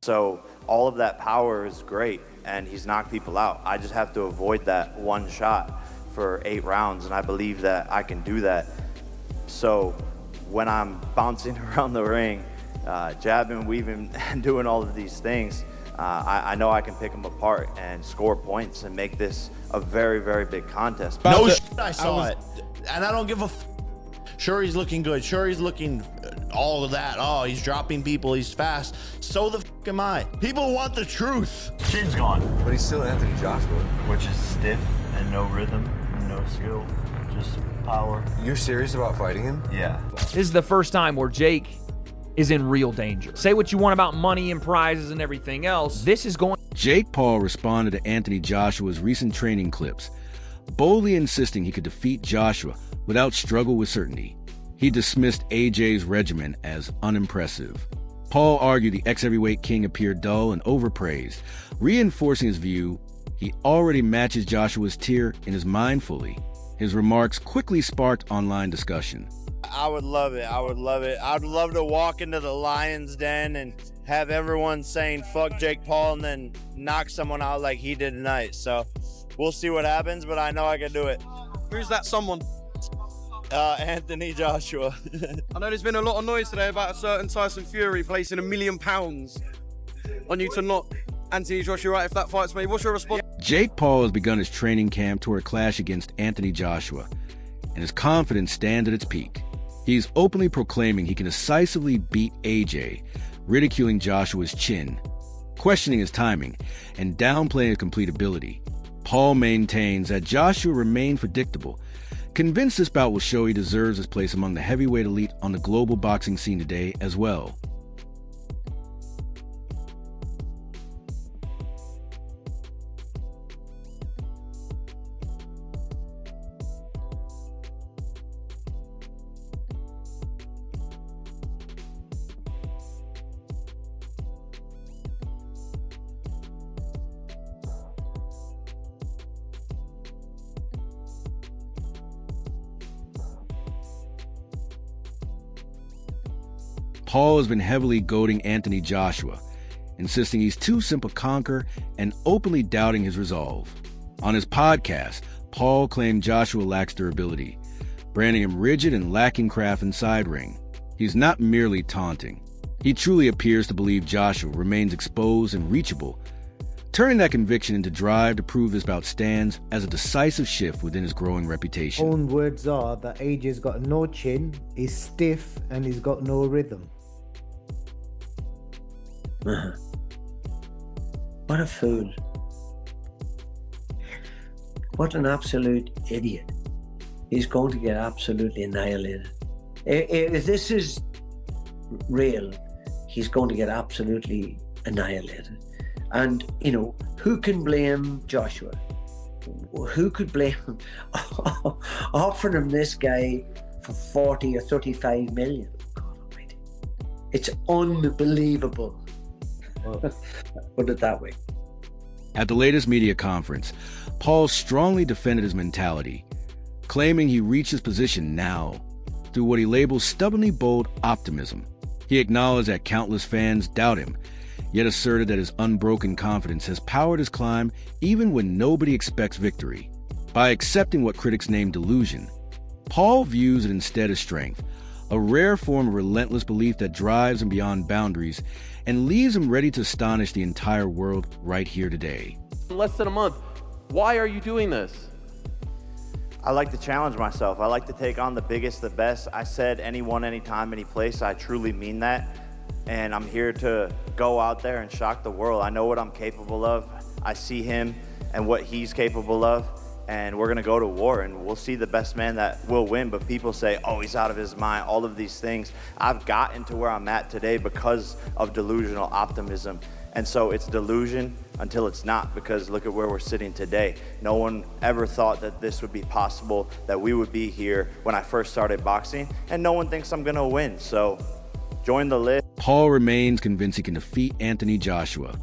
So all of that power is great, and he's knocked people out. I just have to avoid that one shot for 8 rounds, and I believe that I can do that. So when I'm bouncing around the ring, jabbing, weaving, and doing all of these things, I know I can pick him apart and score points and make this a very, very big contest. No shit, I saw it. And I don't give a Sure, he's looking good. Sure, he's looking all of that. Oh, he's dropping people. He's fast. So the fuck am I. People want the truth. Chin's gone. But he's still Anthony Joshua. Which is stiff and no rhythm and no skill. Just power. You're serious about fighting him? Yeah. This is the first time where Jake is in real danger. Say what you want about money and prizes and everything else. This is going... Jake Paul responded to Anthony Joshua's recent training clips, boldly insisting he could defeat Joshua without struggle with certainty. He dismissed AJ's regimen as unimpressive. Paul argued the ex-heavyweight king appeared dull and overpraised, reinforcing his view he already matches Joshua's tier in his mind fully. His remarks quickly sparked online discussion. I would love it. I would love it. I'd love to walk into the Lion's Den and have everyone saying fuck Jake Paul and then knock someone out like he did tonight. So we'll see what happens, but I know I can do it. Who's that someone? Anthony Joshua. I know there's been a lot of noise today about a certain Tyson Fury placing £1 million on you to knock Anthony Joshua out if that fight's made. What's your response? Jake Paul has begun his training camp toward a clash against Anthony Joshua, and his confidence stands at its peak. He's openly proclaiming he can decisively beat AJ, ridiculing Joshua's chin, questioning his timing, and downplaying his complete ability. Paul maintains that Joshua remained predictable, convinced this bout will show he deserves his place among the heavyweight elite on the global boxing scene today as well. Paul has been heavily goading Anthony Joshua, insisting he's too simple to conquer and openly doubting his resolve. On his podcast, Paul claimed Joshua lacks durability, branding him rigid and lacking craft inside ring. He's not merely taunting. He truly appears to believe Joshua remains exposed and reachable, turning that conviction into drive to prove this bout stands as a decisive shift within his growing reputation. Own words are that AJ's got no chin, he's stiff, and he's got no rhythm. What a fool. What an absolute idiot. He's going to get absolutely annihilated. If this is real, he's going to get absolutely annihilated. And, you know, who can blame Joshua? Who could blame him? Offering him this guy for 40 or 35 million. God almighty. It's unbelievable. Put it that way. At the latest media conference, Paul strongly defended his mentality, claiming he reached his position now through what he labels stubbornly bold optimism. He acknowledged that countless fans doubt him, yet asserted that his unbroken confidence has powered his climb even when nobody expects victory. By accepting what critics name delusion, Paul views it instead as strength, a rare form of relentless belief that drives him beyond boundaries and leaves him ready to astonish the entire world right here today. In less than a month, why are you doing this? I like to challenge myself. I like to take on the biggest, the best. I said anyone, anytime, any place. I truly mean that. And I'm here to go out there and shock the world. I know what I'm capable of. I see him and what he's capable of. And we're going to go to war, and we'll see the best man that will win. But people say, oh, he's out of his mind, all of these things. I've gotten to where I'm at today because of delusional optimism. And so it's delusion until it's not, because look at where we're sitting today. No one ever thought that this would be possible, that we would be here when I first started boxing. And no one thinks I'm going to win. So join the list. Paul remains convinced he can defeat Anthony Joshua,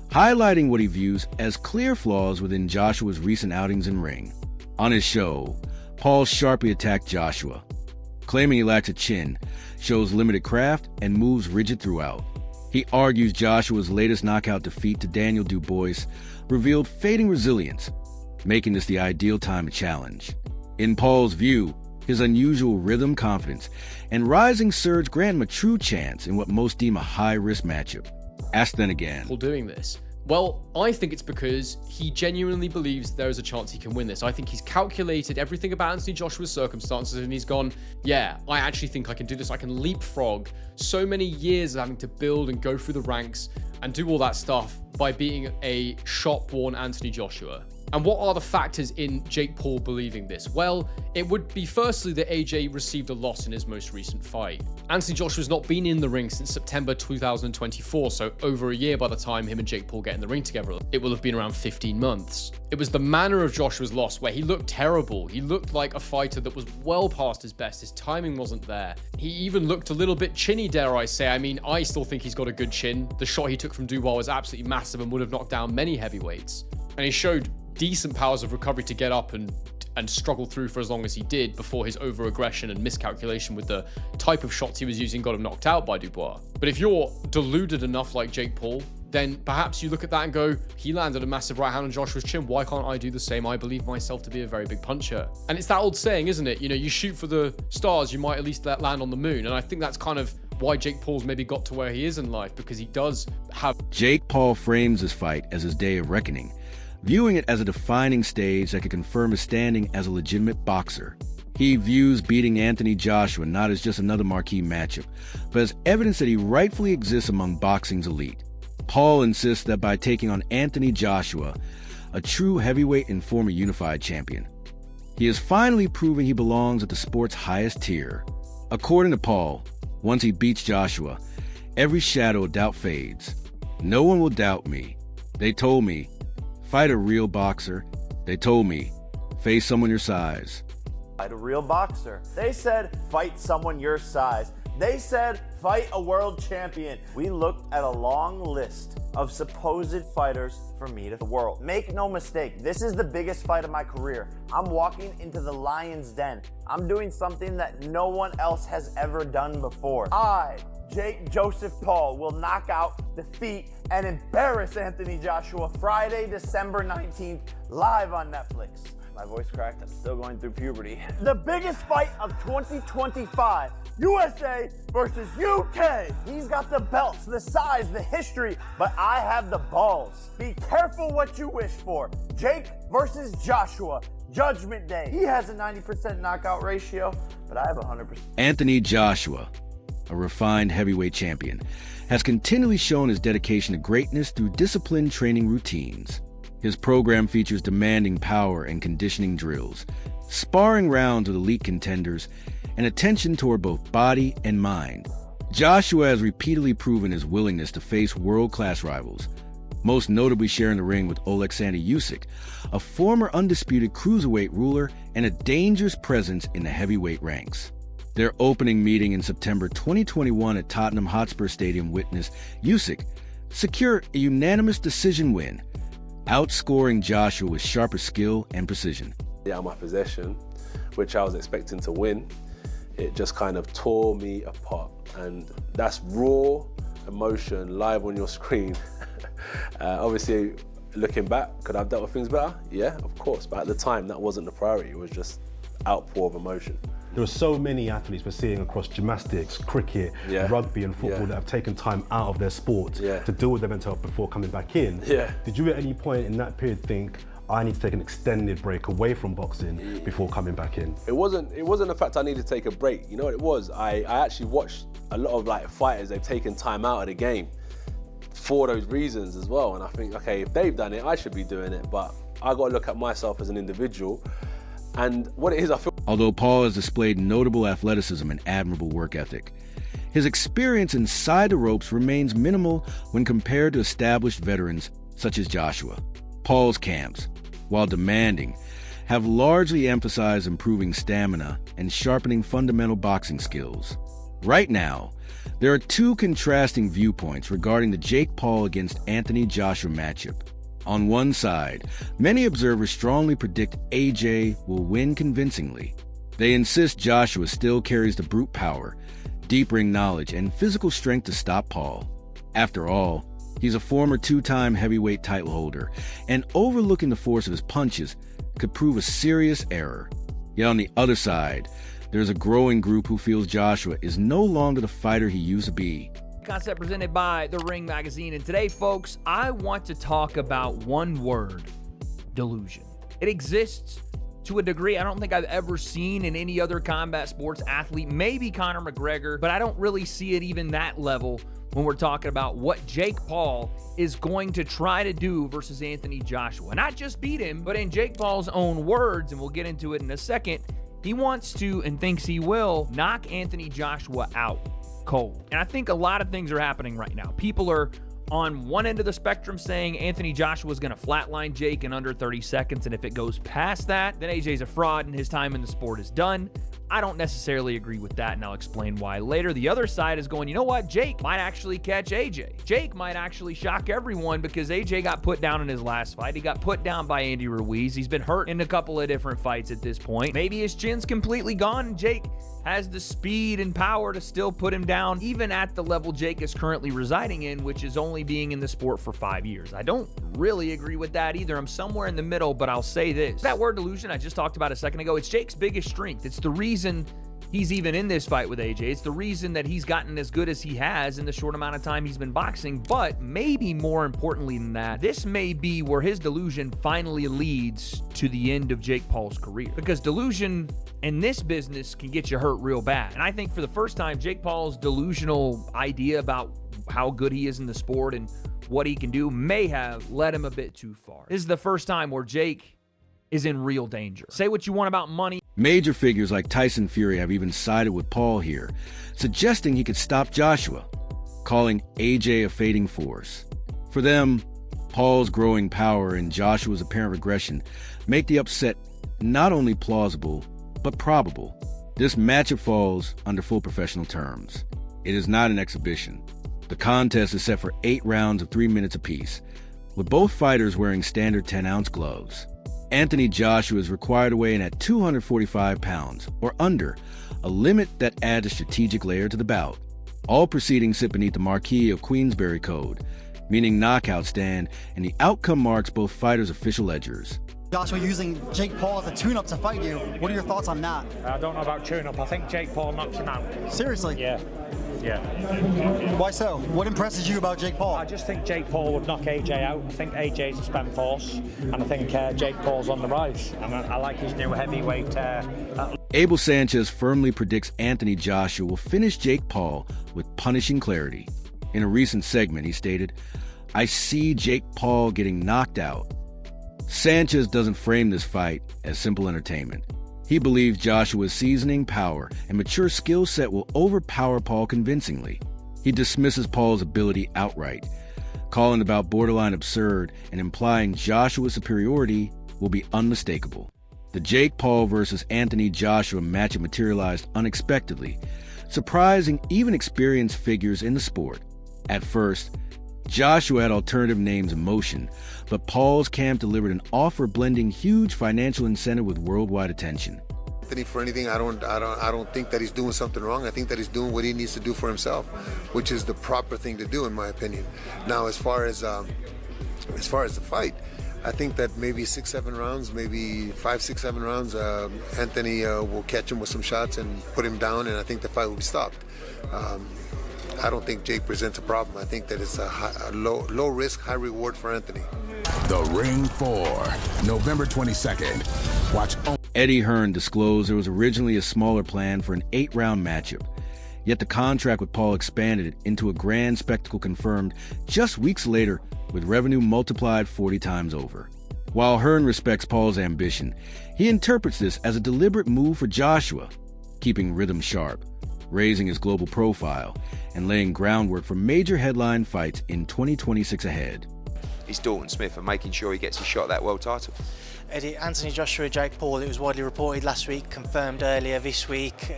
highlighting what he views as clear flaws within Joshua's recent outings in ring. On his show, Paul sharply attacked Joshua, claiming he lacks a chin, shows limited craft, and moves rigid throughout. He argues Joshua's latest knockout defeat to Daniel Dubois revealed fading resilience, making this the ideal time to challenge. In Paul's view, his unusual rhythm confidence and rising surge grant him a true chance in what most deem a high-risk matchup. Ask then again. Doing this? Well, I think it's because he genuinely believes there is a chance he can win this. I think he's calculated everything about Anthony Joshua's circumstances and he's gone, yeah, I actually think I can do this. I can leapfrog so many years of having to build and go through the ranks and do all that stuff by beating a shot-born Anthony Joshua. And what are the factors in Jake Paul believing this? Well, it would be firstly that AJ received a loss in his most recent fight. Anthony Joshua's not been in the ring since September 2024, so over a year by the time him and Jake Paul get in the ring together. It will have been around 15 months. It was the manner of Joshua's loss where he looked terrible. He looked like a fighter that was well past his best. His timing wasn't there. He even looked a little bit chinny, dare I say. I mean, I still think he's got a good chin. The shot he took from Dubois was absolutely massive and would have knocked down many heavyweights. And he showed decent powers of recovery to get up and struggle through for as long as he did before his over-aggression and miscalculation with the type of shots he was using got him knocked out by Dubois. But if you're deluded enough like Jake Paul, then perhaps you look at that and go, he landed a massive right hand on Joshua's chin. Why can't I do the same? I believe myself to be a very big puncher. And it's that old saying, isn't it? You know, you shoot for the stars, you might at least land on the moon. And I think that's kind of why Jake Paul's maybe got to where he is in life, because he does have... Jake Paul frames this fight as his day of reckoning, viewing it as a defining stage that could confirm his standing as a legitimate boxer. He views beating Anthony Joshua not as just another marquee matchup, but as evidence that he rightfully exists among boxing's elite. Paul insists that by taking on Anthony Joshua, a true heavyweight and former unified champion, he has finally proven he belongs at the sport's highest tier. According to Paul, once he beats Joshua, every shadow of doubt fades. No one will doubt me. They told me, fight a real boxer. They told me, face someone your size. Fight a real boxer. They said, fight someone your size. They said, fight a world champion. We looked at a long list of supposed fighters for me to the world. Make no mistake, this is the biggest fight of my career. I'm walking into the lion's den. I'm doing something that no one else has ever done before. I, Jake Joseph Paul, will knock out, defeat, and embarrass Anthony Joshua Friday, December 19th, live on Netflix. My voice cracked, I'm still going through puberty. The biggest fight of 2025, USA versus UK. He's got the belts, the size, the history, but I have the balls. Be careful what you wish for. Jake versus Joshua, Judgment Day. He has a 90% knockout ratio, but I have 100%. Anthony Joshua, a refined heavyweight champion, has continually shown his dedication to greatness through disciplined training routines. His program features demanding power and conditioning drills, sparring rounds with elite contenders, and attention toward both body and mind. Joshua has repeatedly proven his willingness to face world-class rivals, most notably sharing the ring with Oleksandr Usyk, a former undisputed cruiserweight ruler and a dangerous presence in the heavyweight ranks. Their opening meeting in September 2021 at Tottenham Hotspur Stadium witnessed Usyk secure a unanimous decision win, outscoring Joshua with sharper skill and precision. Yeah, my possession, which I was expecting to win, it just kind of tore me apart. And that's raw emotion live on your screen. Obviously, looking back, could I have dealt with things better? Yeah, of course. But at the time, that wasn't the priority. It was just outpour of emotion. There are so many athletes we're seeing across gymnastics, cricket, rugby and football that have taken time out of their sport to deal with their mental health before coming back in. Did you at any point in that period think, I need to take an extended break away from boxing before coming back in? It wasn't the fact I needed to take a break. You know what it was? I actually watched a lot of like fighters, they've taken time out of the game for those reasons as well. And I think, okay, if they've done it, I should be doing it. But I got to look at myself as an individual. And what it is, I feel... Although Paul has displayed notable athleticism and admirable work ethic, his experience inside the ropes remains minimal when compared to established veterans such as Joshua. Paul's camps, while demanding, have largely emphasized improving stamina and sharpening fundamental boxing skills. Right now, there are two contrasting viewpoints regarding the Jake Paul against Anthony Joshua matchup. On one side, many observers strongly predict AJ will win convincingly. They insist Joshua still carries the brute power, deep ring knowledge, and physical strength to stop Paul. After all, he's a former two-time heavyweight title holder, and overlooking the force of his punches could prove a serious error. Yet on the other side, there's a growing group who feels Joshua is no longer the fighter he used to be. Concept presented by The Ring Magazine. And today, folks, I want to talk about one word: delusion. It exists to a degree I don't think I've ever seen in any other combat sports athlete, maybe Conor McGregor, but I don't really see it even that level when we're talking about what Jake Paul is going to try to do versus Anthony Joshua. Not just beat him, but in Jake Paul's own words, and we'll get into it in a second, he wants to and thinks he will knock Anthony Joshua out cold. And I think a lot of things are happening right now. People are on one end of the spectrum saying Anthony Joshua is going to flatline Jake in under 30 seconds, and if it goes past that, then AJ's a fraud and his time in the sport is done. I don't necessarily agree with that, and I'll explain why later. The other side is going, you know what? Jake might actually catch AJ. Jake might actually shock everyone because AJ got put down in his last fight. He got put down by Andy Ruiz. He's been hurt in a couple of different fights at this point. Maybe his chin's completely gone, and Jake has the speed and power to still put him down, even at the level Jake is currently residing in, which is only being in the sport for 5 years. I don't really agree with that either. I'm somewhere in the middle, but I'll say this. That word delusion I just talked about a second ago, it's Jake's biggest strength. It's the reason he's even in this fight with AJ. It's the reason that he's gotten as good as he has in the short amount of time he's been boxing. But maybe more importantly than that, this may be where his delusion finally leads to the end of Jake Paul's career. Because delusion in this business can get you hurt real bad. And I think for the first time, Jake Paul's delusional idea about how good he is in the sport and what he can do may have led him a bit too far. This is the first time where Jake is in real danger. Say what you want about money. Major figures like Tyson Fury have even sided with Paul here, suggesting he could stop Joshua, calling AJ a fading force. For them, Paul's growing power and Joshua's apparent regression make the upset not only plausible, but probable. This matchup falls under full professional terms. It is not an exhibition. The contest is set for 8 rounds of 3 minutes apiece, with both fighters wearing standard 10-ounce gloves. Anthony Joshua is required to weigh in at 245 pounds, or under, a limit that adds a strategic layer to the bout. All proceedings sit beneath the Marquis of Queensberry Code, meaning knockout stand, and the outcome marks both fighters' official ledgers. Joshua using Jake Paul as a tune-up to fight you. What are your thoughts on that? I don't know about tune-up. I think Jake Paul knocks him out. Seriously? Yeah. Why so? What impresses you about Jake Paul? I just think Jake Paul would knock AJ out. I think AJ's a spent force, and I think Jake Paul's on the rise. And I like his new heavyweight. Abel Sanchez firmly predicts Anthony Joshua will finish Jake Paul with punishing clarity. In a recent segment, he stated, "I see Jake Paul getting knocked out." Sanchez doesn't frame this fight as simple entertainment. He believes Joshua's seasoning, power, and mature skill set will overpower Paul convincingly. He dismisses Paul's ability outright, calling the bout borderline absurd and implying Joshua's superiority will be unmistakable. The Jake Paul versus Anthony Joshua matchup materialized unexpectedly, surprising even experienced figures in the sport. At first, Joshua had alternative names in motion, but Paul's camp delivered an offer blending huge financial incentive with worldwide attention. Anthony, for anything, I don't think that he's doing something wrong. I think that he's doing what he needs to do for himself, which is the proper thing to do, in my opinion. Now, as far as the fight, I think that maybe 6-7 rounds, maybe 5-6-7 rounds, Anthony will catch him with some shots and put him down, and I think the fight will be stopped. I don't think Jake presents a problem. I think that it's a low risk, high reward for Anthony. The Ring 4, November 22nd. Watch. Eddie Hearn disclosed there was originally a smaller plan for an 8-round matchup. Yet the contract with Paul expanded it into a grand spectacle confirmed just weeks later, with revenue multiplied 40 times over. While Hearn respects Paul's ambition, he interprets this as a deliberate move for Joshua, keeping rhythm sharp, raising his global profile, and laying groundwork for major headline fights in 2026 ahead. He's Dalton Smith and making sure he gets his shot at that world title. Eddie, Anthony Joshua, Jake Paul, it was widely reported last week, confirmed earlier this week.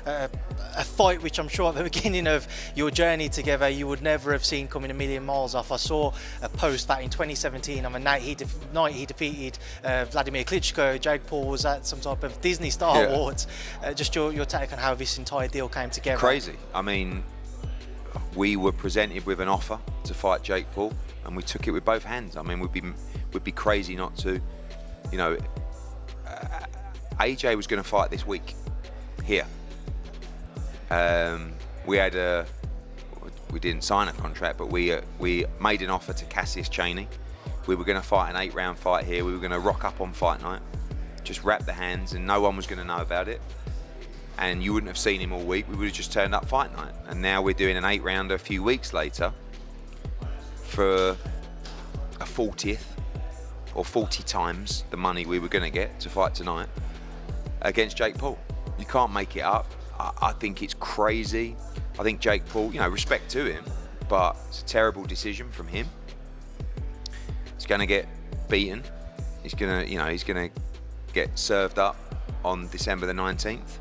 A fight which I'm sure at the beginning of your journey together you would never have seen coming a million miles off. I saw a post that in 2017 on the night he defeated Vladimir Klitschko, Jake Paul was at some type of Disney Star Awards. Just your take on how this entire deal came together. Crazy. I mean, we were presented with an offer to fight Jake Paul, and we took it with both hands. I mean, we'd be crazy not to. You know, AJ was going to fight this week here. We didn't sign a contract, but we made an offer to Cassius Chaney. We were going to fight an 8-round fight here. We were going to rock up on fight night, just wrap the hands, and no one was going to know about it. And you wouldn't have seen him all week. We would have just turned up fight night. And now we're doing an 8-rounder a few weeks later for a 40th or 40 times the money we were going to get to fight tonight against Jake Paul. You can't make it up. I think it's crazy. I think Jake Paul, you know, respect to him, but it's a terrible decision from him. He's going to get beaten. He's going to get served up on December the 19th.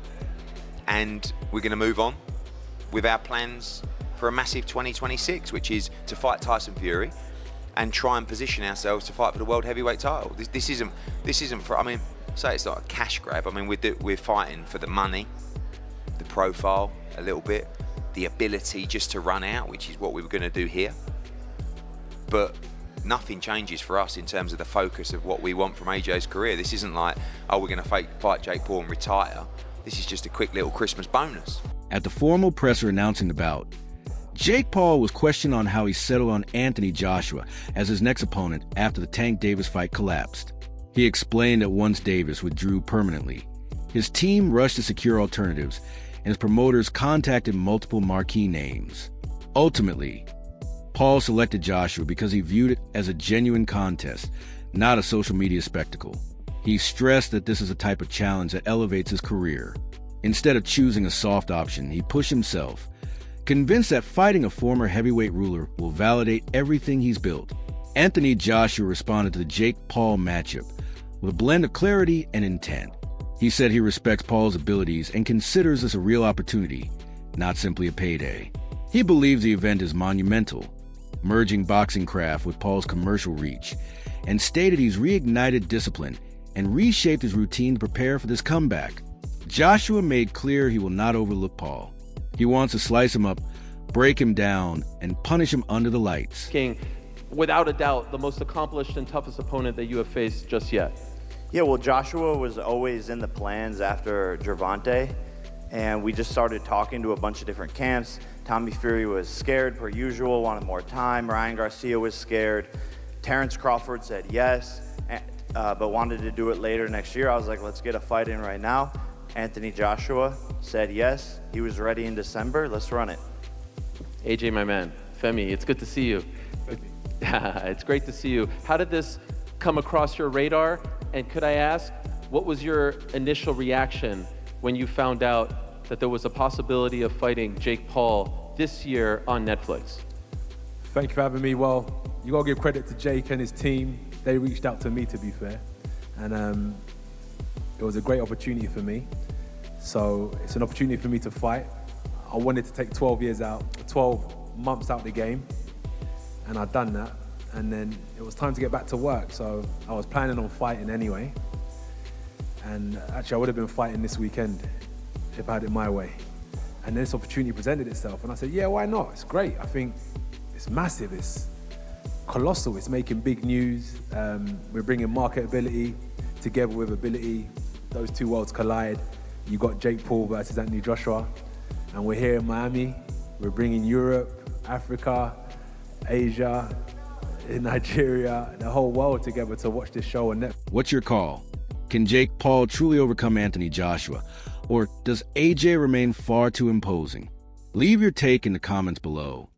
And we're going to move on with our plans for a massive 2026, which is to fight Tyson Fury and try and position ourselves to fight for the world heavyweight title. This isn't for, I mean, say it's not a cash grab. I mean, we're fighting for the money, the profile a little bit, the ability just to run out, which is what we were going to do here. But nothing changes for us in terms of the focus of what we want from AJ's career. This isn't like, oh, we're going to fight Jake Paul and retire. This is just a quick little Christmas bonus. At the formal presser announcing the bout, Jake Paul was questioned on how he settled on Anthony Joshua as his next opponent after the Tank Davis fight collapsed. He explained that once Davis withdrew permanently, his team rushed to secure alternatives, and his promoters contacted multiple marquee names. Ultimately, Paul selected Joshua because he viewed it as a genuine contest, not a social media spectacle. He stressed that this is a type of challenge that elevates his career. Instead of choosing a soft option, he pushed himself, convinced that fighting a former heavyweight ruler will validate everything he's built. Anthony Joshua responded to the Jake Paul matchup with a blend of clarity and intent. He said he respects Paul's abilities and considers this a real opportunity, not simply a payday. He believes the event is monumental, merging boxing craft with Paul's commercial reach, and stated he's reignited discipline and reshaped his routine to prepare for this comeback. Joshua made clear he will not overlook Paul. He wants to slice him up, break him down, and punish him under the lights. King, without a doubt, the most accomplished and toughest opponent that you have faced just yet. Yeah, well, Joshua was always in the plans after Gervonta, and we just started talking to a bunch of different camps. Tommy Fury was scared per usual, wanted more time. Ryan Garcia was scared. Terrence Crawford said yes, but wanted to do it later next year. I was like, let's get a fight in right now. Anthony Joshua said yes. He was ready in December. Let's run it. AJ, my man, Femi, it's good to see you. It's great to see you. How did this come across your radar? And could I ask, what was your initial reaction when you found out that there was a possibility of fighting Jake Paul this year on Netflix? Thank you for having me. Well, you gotta give credit to Jake and his team. They reached out to me, to be fair. And it was a great opportunity for me. So it's an opportunity for me to fight. I wanted to take 12 months out of the game, and I'd done that. And then it was time to get back to work. So I was planning on fighting anyway. And actually I would have been fighting this weekend if I had it my way. And this opportunity presented itself. And I said, yeah, why not? It's great. I think it's massive. It's colossal. It's making big news. We're bringing marketability together with ability. Those two worlds collide. You got Jake Paul versus Anthony Joshua. And we're here in Miami. We're bringing Europe, Africa, Asia, Nigeria, the whole world together to watch this show on Netflix. What's your call? Can Jake Paul truly overcome Anthony Joshua? Or does AJ remain far too imposing? Leave your take in the comments below.